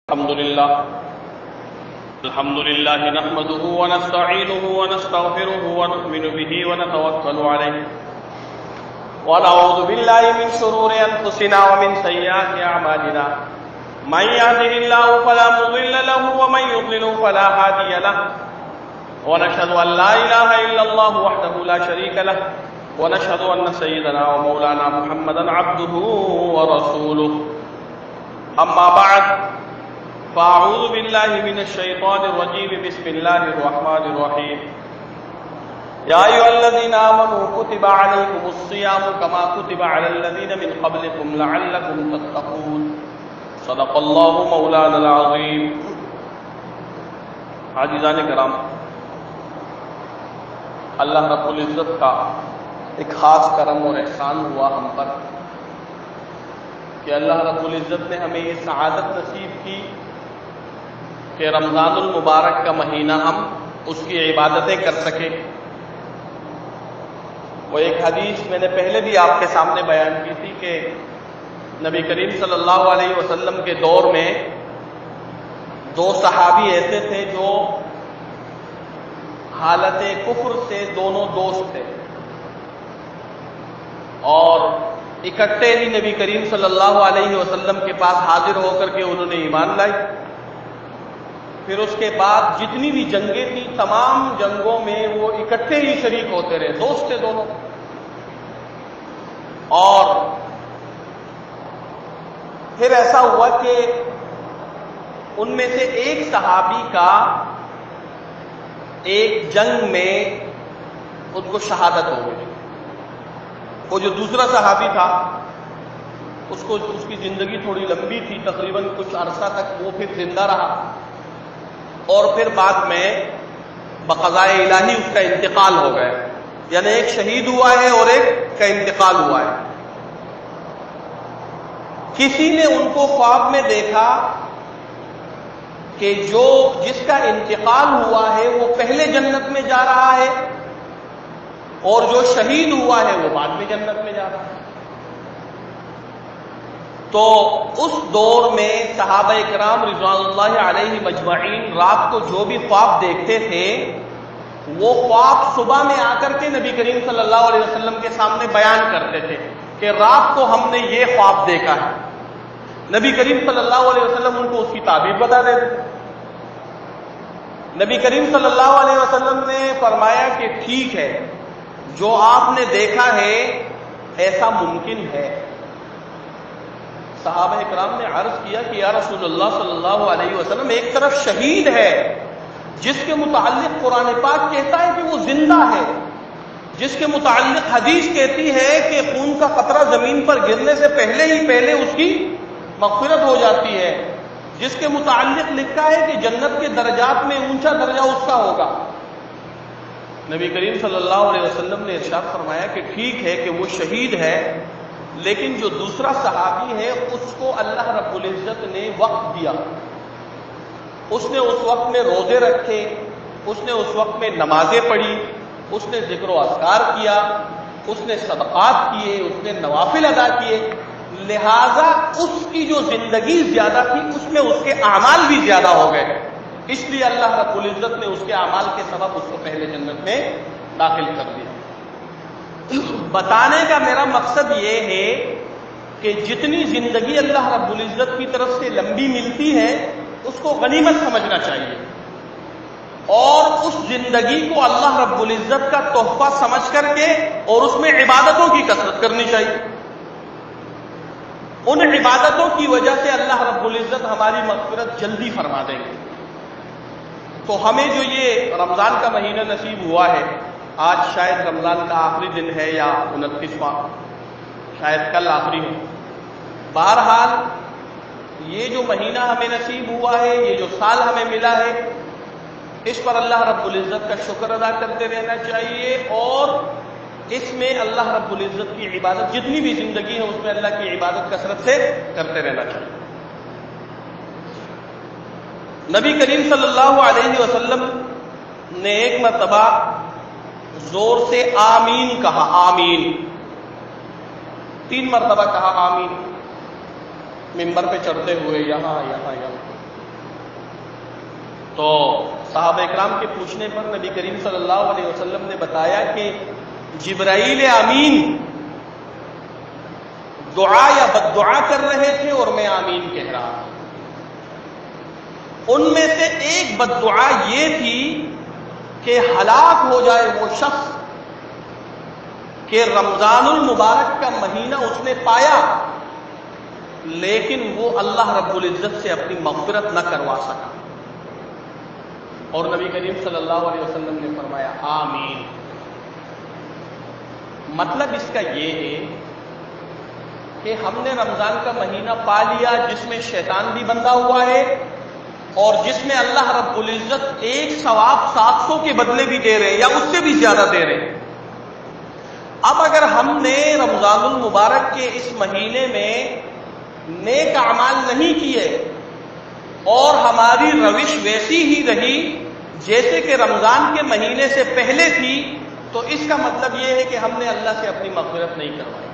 الحمد لله نحمده ونستعينه ونستغفره ونؤمن به ونتوكل عليه ونعوذ بالله من شرور أنفسنا ومن سيئات أعمالنا من يهده الله فلا مضل له ومن يضلل فلا هادي له ونشهد أن لا إله إلا الله وحده لا شريك له ونشهد أن سيدنا ومولانا محمدا عبده ورسوله أما بعد فأعوذ بالله من الشيطان الرجيم بسم الله الرحمن الرحيم يا أيها الذين آمنوا كتب عليكم الصيام كما كتب على الذين من قبلكم لعلكم تتقون صدق الله مولانا العظيم. عزیزان کرام، اللہ رب العزت کا ایک خاص کرم اور احسان ہوا ہم پر کہ اللہ رب العزت نے ہمیں یہ سعادت نصیب کی کہ رمضان المبارک کا مہینہ ہم اس کی عبادتیں کر سکیں. وہ ایک حدیث میں نے پہلے بھی آپ کے سامنے بیان کی تھی کہ نبی کریم صلی اللہ علیہ وسلم کے دور میں دو صحابی ایسے تھے جو حالت کفر سے دونوں دوست تھے اور اکٹھے ہی نبی کریم صلی اللہ علیہ وسلم کے پاس حاضر ہو کر کے انہوں نے ایمان لائی. پھر اس کے بعد جتنی بھی جنگیں تھیں تمام جنگوں میں وہ اکٹھے ہی شریک ہوتے رہے، دوست تھے دونوں. اور پھر ایسا ہوا کہ ان میں سے ایک صحابی کا ایک جنگ میں ان کو شہادت ہو گئی. وہ جو دوسرا صحابی تھا اس کی زندگی تھوڑی لمبی تھی، تقریباً کچھ عرصہ تک وہ پھر زندہ رہا اور پھر بعد میں بقضائے الہی اس کا انتقال ہو گیا. یعنی ایک شہید ہوا ہے اور ایک کا انتقال ہوا ہے. کسی نے ان کو خواب میں دیکھا کہ جس کا انتقال ہوا ہے وہ پہلے جنت میں جا رہا ہے اور جو شہید ہوا ہے وہ بعد میں جنت میں جا رہا ہے. تو اس دور میں صحابہ کرام رضوان اللہ علیہ مجمعین رات کو جو بھی خواب دیکھتے تھے وہ خواب صبح میں آ کر کے نبی کریم صلی اللہ علیہ وسلم کے سامنے بیان کرتے تھے کہ رات کو ہم نے یہ خواب دیکھا ہے. نبی کریم صلی اللہ علیہ وسلم ان کو اس کی تعبیر بتا دیتے. نبی کریم صلی اللہ علیہ وسلم نے فرمایا کہ ٹھیک ہے، جو آپ نے دیکھا ہے ایسا ممکن ہے. صحابہ کرام نے عرض کیا کہ یا رسول اللہ صلی اللہ علیہ وسلم، ایک طرف شہید ہے جس کے متعلق قرآن پاک کہتا ہے کہ وہ زندہ ہے، جس کے متعلق حدیث کہتی ہے کہ خون کا قطرہ زمین پر گرنے سے پہلے ہی پہلے اس کی مغفرت ہو جاتی ہے، جس کے متعلق لکھا ہے کہ جنت کے درجات میں اونچا درجہ اس کا ہوگا. نبی کریم صلی اللہ علیہ وسلم نے ارشاد فرمایا کہ ٹھیک ہے کہ وہ شہید ہے، لیکن جو دوسرا صحابی ہے اس کو اللہ رب العزت نے وقت دیا. اس نے اس وقت میں روزے رکھے، اس نے اس وقت میں نمازیں پڑھی، اس نے ذکر و اذکار کیا، اس نے صدقات کیے، اس نے نوافل ادا کیے. لہذا اس کی جو زندگی زیادہ تھی اس میں اس کے اعمال بھی زیادہ ہو گئے. اس لیے اللہ رب العزت نے اس کے اعمال کے سبب اس کو پہلے جنت میں داخل کر دیا. بتانے کا میرا مقصد یہ ہے کہ جتنی زندگی اللہ رب العزت کی طرف سے لمبی ملتی ہے اس کو غنیمت سمجھنا چاہیے اور اس زندگی کو اللہ رب العزت کا تحفہ سمجھ کر کے اور اس میں عبادتوں کی کثرت کرنی چاہیے. ان عبادتوں کی وجہ سے اللہ رب العزت ہماری مغفرت جلدی فرما دیں گے. تو ہمیں جو یہ رمضان کا مہینہ نصیب ہوا ہے، آج شاید رمضان کا آخری دن ہے یا 29واں، شاید کل آخری ہو. بہرحال یہ جو مہینہ ہمیں نصیب ہوا ہے، یہ جو سال ہمیں ملا ہے، اس پر اللہ رب العزت کا شکر ادا کرتے رہنا چاہیے اور اس میں اللہ رب العزت کی عبادت جتنی بھی زندگی ہے اس میں اللہ کی عبادت کثرت سے کرتے رہنا چاہیے. نبی کریم صلی اللہ علیہ وسلم نے ایک مرتبہ زور سے آمین کہا. آمین 3 مرتبہ کہا. آمین. ممبر پہ چڑھتے ہوئے یہاں. تو صحابہ اکرام کے پوچھنے پر نبی کریم صلی اللہ علیہ وسلم نے بتایا کہ جبرائیل امین دعا یا بد دعا کر رہے تھے اور میں آمین کہہ رہا تھا۔ ان میں سے ایک بد دعا یہ تھی کہ ہلاک ہو جائے وہ شخص کہ رمضان المبارک کا مہینہ اس نے پایا لیکن وہ اللہ رب العزت سے اپنی مغفرت نہ کروا سکا، اور نبی کریم صلی اللہ علیہ وسلم نے فرمایا آمین۔ مطلب اس کا یہ ہے کہ ہم نے رمضان کا مہینہ پا لیا جس میں شیطان بھی بندھا ہوا ہے اور جس میں اللہ رب العزت ایک ثواب 700 کے بدلے بھی دے رہے ہیں یا اس سے بھی زیادہ دے رہے ہیں۔ اب اگر ہم نے رمضان المبارک کے اس مہینے میں نیک اعمال نہیں کیے اور ہماری روش ویسی ہی رہی جیسے کہ رمضان کے مہینے سے پہلے تھی، تو اس کا مطلب یہ ہے کہ ہم نے اللہ سے اپنی مغفرت نہیں کروائی۔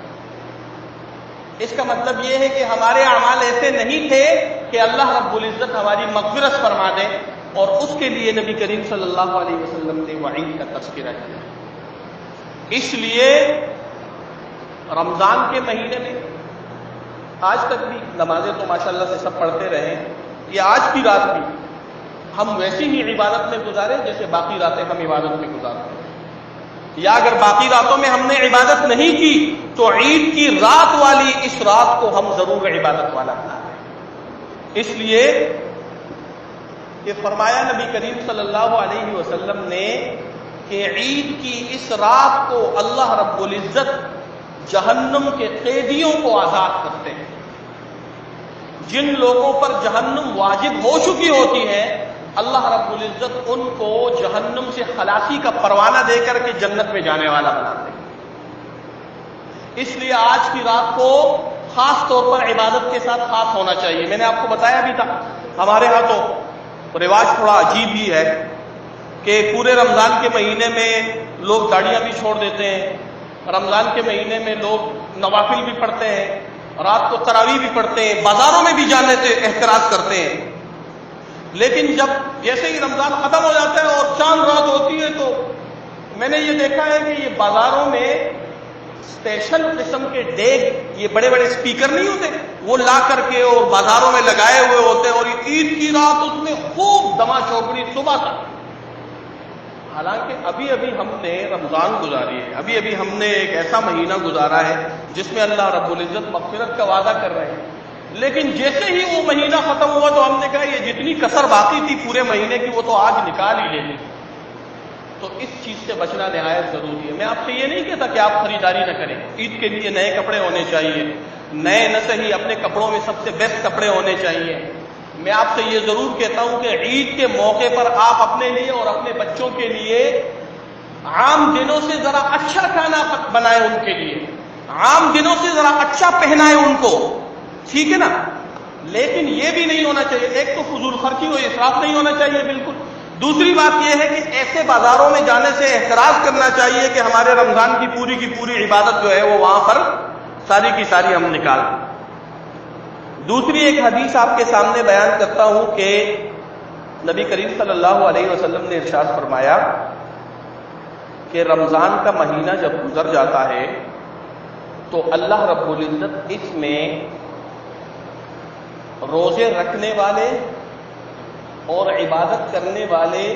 اس کا مطلب یہ ہے کہ ہمارے اعمال ایسے نہیں تھے کہ اللہ رب العزت ہماری مغفرت فرما دے، اور اس کے لیے نبی کریم صلی اللہ علیہ وسلم نے وعید کا تذکرہ کیا۔ اس لیے رمضان کے مہینے میں آج تک بھی نمازیں تو ماشاءاللہ سے سب پڑھتے رہے ہیں، یہ آج کی رات بھی ہم ویسی ہی عبادت میں گزارے جیسے باقی راتیں ہم عبادت میں گزارتے ہیں، یا اگر باقی راتوں میں ہم نے عبادت نہیں کی تو عید کی رات والی اس رات کو ہم ضرور عبادت والا بنا لیں۔ اس لیے کہ فرمایا نبی کریم صلی اللہ علیہ وسلم نے کہ عید کی اس رات کو اللہ رب العزت جہنم کے قیدیوں کو آزاد کرتے ہیں۔ جن لوگوں پر جہنم واجب ہو چکی ہوتی ہے اللہ رب العزت ان کو جہنم سے خلاصی کا پروانہ دے کر کے جنت میں جانے والا بناتے ہیں۔ اس لیے آج کی رات کو خاص طور پر عبادت کے ساتھ خاص ہونا چاہیے۔ میں نے آپ کو بتایا بھی تھا ہمارے ہاں تو رواج تھوڑا عجیب ہی ہے کہ پورے رمضان کے مہینے میں لوگ داڑیاں بھی چھوڑ دیتے ہیں، رمضان کے مہینے میں لوگ نوافل بھی پڑھتے ہیں، رات کو تراویح بھی پڑھتے ہیں، بازاروں میں بھی جانے سے احتراز کرتے ہیں، لیکن جب جیسے ہی رمضان ختم ہو جاتا ہے اور چاند رات ہوتی ہے تو میں نے یہ دیکھا ہے کہ یہ بازاروں میں اسپیشل قسم کے ڈیگ، یہ بڑے بڑے اسپیکر نہیں ہوتے، وہ لا کر کے اور بازاروں میں لگائے ہوئے ہوتے ہیں، اور عید کی رات اس میں خوب دما چوکڑی صبح تک۔ حالانکہ ابھی ابھی ہم نے رمضان گزاری ہے، ابھی ابھی ہم نے ایک ایسا مہینہ گزارا ہے جس میں اللہ رب العزت مغفرت کا وعدہ کر رہے ہیں، لیکن جیسے ہی وہ مہینہ ختم ہوا تو ہم نے کہا یہ جتنی کسر باقی تھی پورے مہینے کی وہ تو آج نکال ہی لینی۔ تو اس چیز سے بچنا نہایت ضروری ہے۔ میں آپ سے یہ نہیں کہتا کہ آپ خریداری نہ کریں، عید کے لیے نئے کپڑے ہونے چاہیے، نئے نہ صحیح اپنے کپڑوں میں سب سے بیسٹ کپڑے ہونے چاہیے۔ میں آپ سے یہ ضرور کہتا ہوں کہ عید کے موقع پر آپ اپنے لیے اور اپنے بچوں کے لیے عام دنوں سے ذرا اچھا کھانا بنائیں، ان کے لیے عام دنوں سے ذرا اچھا پہنائیں ان کو، ٹھیک ہے نا؟ لیکن یہ بھی نہیں ہونا چاہیے، ایک تو فضول خرچی و اسراف نہیں ہونا چاہیے بالکل، دوسری بات یہ ہے کہ ایسے بازاروں میں جانے سے احتراز کرنا چاہیے کہ ہمارے رمضان کی پوری عبادت جو ہے وہ وہاں پر ساری کی ساری ہم نکال دیں۔ دوسری ایک حدیث آپ کے سامنے بیان کرتا ہوں کہ نبی کریم صلی اللہ علیہ وسلم نے ارشاد فرمایا کہ رمضان کا مہینہ جب گزر جاتا ہے تو اللہ رب العزت اس میں روزے رکھنے والے اور عبادت کرنے والے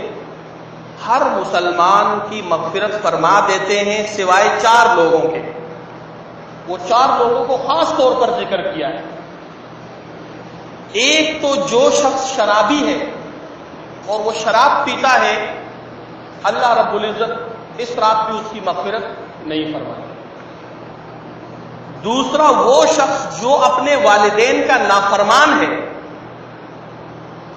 ہر مسلمان کی مغفرت فرما دیتے ہیں سوائے 4 لوگوں کے۔ وہ 4 لوگوں کو خاص طور پر ذکر کیا ہے۔ ایک تو جو شخص شرابی ہے اور وہ شراب پیتا ہے، اللہ رب العزت اس رات بھی اس کی مغفرت نہیں فرماتا۔ دوسرا وہ شخص جو اپنے والدین کا نافرمان ہے،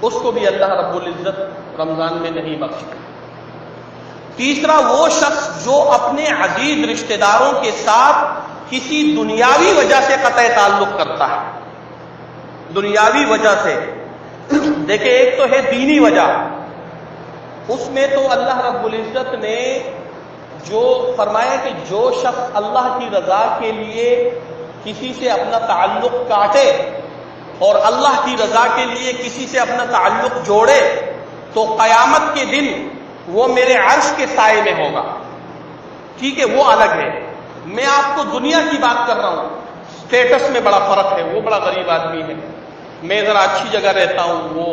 اس کو بھی اللہ رب العزت رمضان میں نہیں بخشتا۔ تیسرا وہ شخص جو اپنے عزیز رشتہ داروں کے ساتھ کسی دنیاوی وجہ سے قطع تعلق کرتا ہے، دنیاوی وجہ سے، دیکھیں ایک تو ہے دینی وجہ، اس میں تو اللہ رب العزت نے جو فرمایا کہ جو شخص اللہ کی رضا کے لیے کسی سے اپنا تعلق کاٹے اور اللہ کی رضا کے لیے کسی سے اپنا تعلق جوڑے تو قیامت کے دن وہ میرے عرش کے سائے میں ہوگا. ٹھیک ہے، وہ الگ ہے. میں آپ کو دنیا کی بات کر رہا ہوں. اسٹیٹس میں بڑا فرق ہے. وہ بڑا غریب آدمی ہے، میں ذرا اچھی جگہ رہتا ہوں، وہ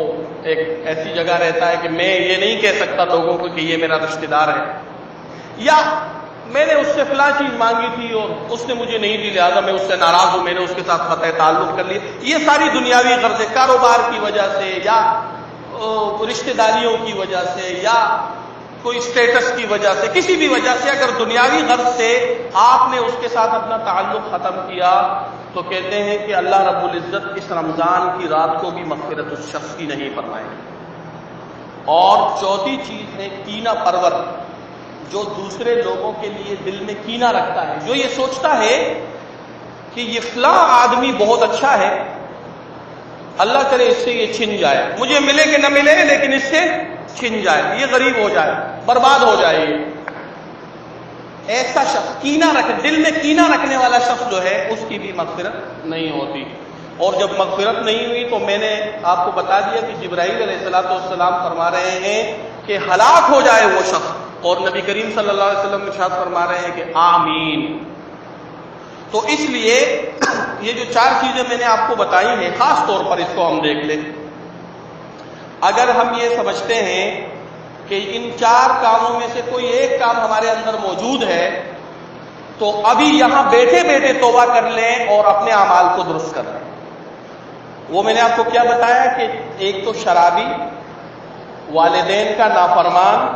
ایک ایسی جگہ رہتا ہے کہ میں یہ نہیں کہہ سکتا لوگوں کو کہ یہ میرا رشتہ دار ہے، یا میں نے اس سے فلاں چیز مانگی تھی اور اس نے مجھے نہیں دی، لہٰذا میں اس سے ناراض ہوں، میں نے اس کے ساتھ قطع تعلق کر لیا. یہ ساری دنیاوی غرضیں، کاروبار کی وجہ سے یا رشتہ داریوں کی وجہ سے یا کوئی اسٹیٹس کی وجہ سے، کسی بھی وجہ سے اگر دنیاوی غرض سے آپ نے اس کے ساتھ اپنا تعلق ختم کیا تو کہتے ہیں کہ اللہ رب العزت اس رمضان کی رات کو بھی مغفرت اس شخص کی نہیں فرمائے. اور چوتھی چیز ہے کینہ پرور، جو دوسرے لوگوں کے لیے دل میں کینہ رکھتا ہے، جو یہ سوچتا ہے کہ یہ فلاں آدمی بہت اچھا ہے، اللہ کرے اس سے یہ چھن جائے، مجھے ملے کہ نہ ملے لیکن اس سے چھن جائے، یہ غریب ہو جائے، برباد ہو جائے. ایسا شخص کینہ رکھ، دل میں کینہ رکھنے والا شخص جو ہے اس کی بھی مغفرت نہیں ہوتی. اور جب مغفرت نہیں ہوئی تو میں نے آپ کو بتا دیا کہ جبرائیل علیہ السلام فرما رہے ہیں کہ ہلاک ہو جائے وہ شخص، اور نبی کریم صلی اللہ علیہ وسلم ارشاد فرما رہے ہیں کہ آمین. تو اس لیے یہ جو 4 چیزیں میں نے آپ کو بتائی ہیں، خاص طور پر اس کو ہم دیکھ لیں. اگر ہم یہ سمجھتے ہیں کہ ان 4 کاموں میں سے کوئی ایک کام ہمارے اندر موجود ہے تو ابھی یہاں بیٹھے بیٹھے توبہ کر لیں اور اپنے اعمال کو درست کر لیں. وہ میں نے آپ کو کیا بتایا کہ ایک تو شرابی، والدین کا نافرمان،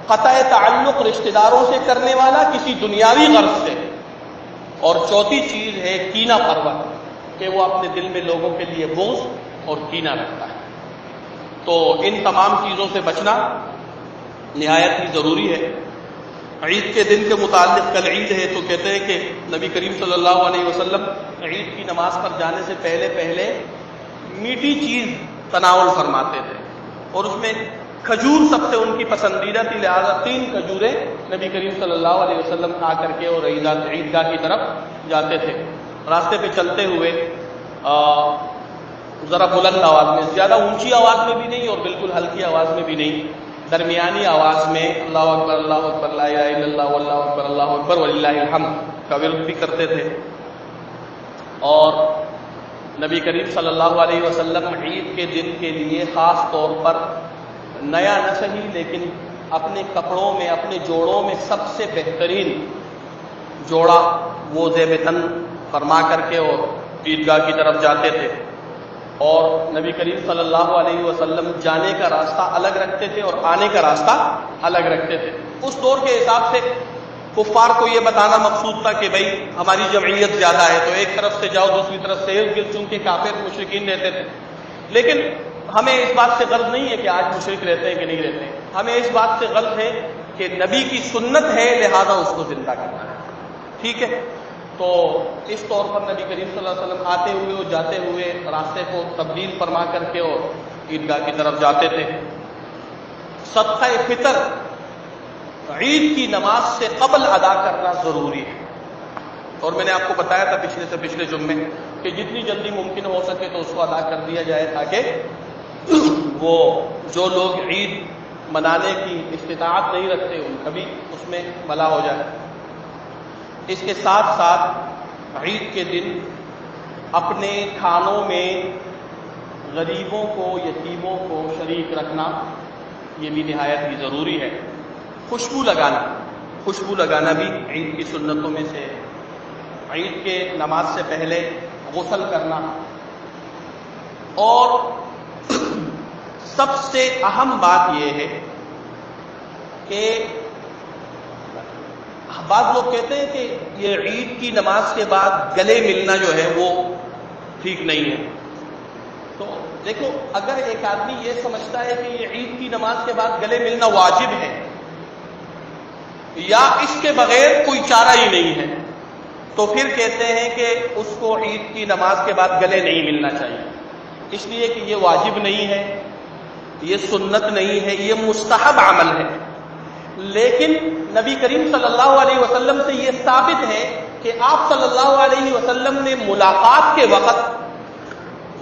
قطع تعلق رشتہ داروں سے کرنے والا کسی دنیاوی غرض سے، اور چوتھی چیز ہے کینہ پرور، کہ وہ اپنے دل میں لوگوں کے لیے بغض اور کینہ رکھتا ہے. تو ان تمام چیزوں سے بچنا نہایت ہی ضروری ہے. عید کے دن کے متعلق، کل عید ہے تو کہتے ہیں کہ نبی کریم صلی اللہ علیہ وسلم عید کی نماز پر جانے سے پہلے میٹھی چیز تناول فرماتے تھے، اور اس میں کھجور سب سے ان کی پسندیدہ تھی، لہٰذا 3 کھجوریں نبی کریم صلی اللہ علیہ وسلم کھا کر کے اور عیدگاہ کی طرف جاتے تھے. راستے پہ چلتے ہوئے ذرا بلند آواز میں، زیادہ اونچی آواز میں بھی نہیں اور بالکل ہلکی آواز میں بھی نہیں، درمیانی آواز میں اللہ اکبر لا الہ الا اللہ واللہ اکبر وللہ الحمد کا ورد بھی کرتے تھے. اور نبی کریم صلی اللہ علیہ وسلم عید کے دن کے لیے خاص طور پر نیا نہ صحیح لیکن اپنے کپڑوں میں، اپنے جوڑوں میں سب سے بہترین جوڑا وہ زیب تن فرما کر کے اور عیدگاہ کی طرف جاتے تھے. اور نبی کریم صلی اللہ علیہ وسلم جانے کا راستہ الگ رکھتے تھے اور آنے کا راستہ الگ رکھتے تھے. اس دور کے حساب سے کفار کو یہ بتانا مقصود تھا کہ بھئی ہماری جمعیت زیادہ ہے تو ایک طرف سے جاؤ دوسری طرف سے ارد گرد، چونکہ کافر مشرکین رہتے تھے. لیکن ہمیں اس بات سے غرض نہیں ہے کہ آج مشرک رہتے ہیں کہ نہیں رہتے ہیں، ہمیں اس بات سے غرض ہے کہ نبی کی سنت ہے لہذا اس کو زندہ کرنا ہے. ٹھیک ہے، تو اس طور پر نبی کریم صلی اللہ علیہ وسلم آتے ہوئے اور جاتے ہوئے راستے کو تبدیل فرما کر کے اور عیدگاہ کی طرف جاتے تھے. صدقہ فطر عید کی نماز سے قبل ادا کرنا ضروری ہے، اور میں نے آپ کو بتایا تھا پچھلے جمعے کہ جتنی جلدی ممکن ہو سکے تو اس کو ادا کر دیا جائے تاکہ وہ جو لوگ عید منانے کی استطاعت نہیں رکھتے ان کا بھی اس میں بھلا ہو جائے. اس کے ساتھ ساتھ عید کے دن اپنے کھانوں میں غریبوں کو، یتیموں کو شریک رکھنا یہ بھی نہایت ہی ضروری ہے. خوشبو لگانا بھی عید کی سنتوں میں سے ہے. عید کے نماز سے پہلے غسل کرنا، اور سب سے اہم بات یہ ہے کہ بعض لوگ کہتے ہیں کہ یہ عید کی نماز کے بعد گلے ملنا جو ہے وہ ٹھیک نہیں ہے. تو دیکھو، اگر ایک آدمی یہ سمجھتا ہے کہ یہ عید کی نماز کے بعد گلے ملنا واجب ہے یا اس کے بغیر کوئی چارہ ہی نہیں ہے، تو پھر کہتے ہیں کہ اس کو عید کی نماز کے بعد گلے نہیں ملنا چاہیے، اس لیے کہ یہ واجب نہیں ہے، یہ سنت نہیں ہے، یہ مستحب عمل ہے. لیکن نبی کریم صلی اللہ علیہ وسلم سے یہ ثابت ہے کہ آپ صلی اللہ علیہ وسلم نے ملاقات کے وقت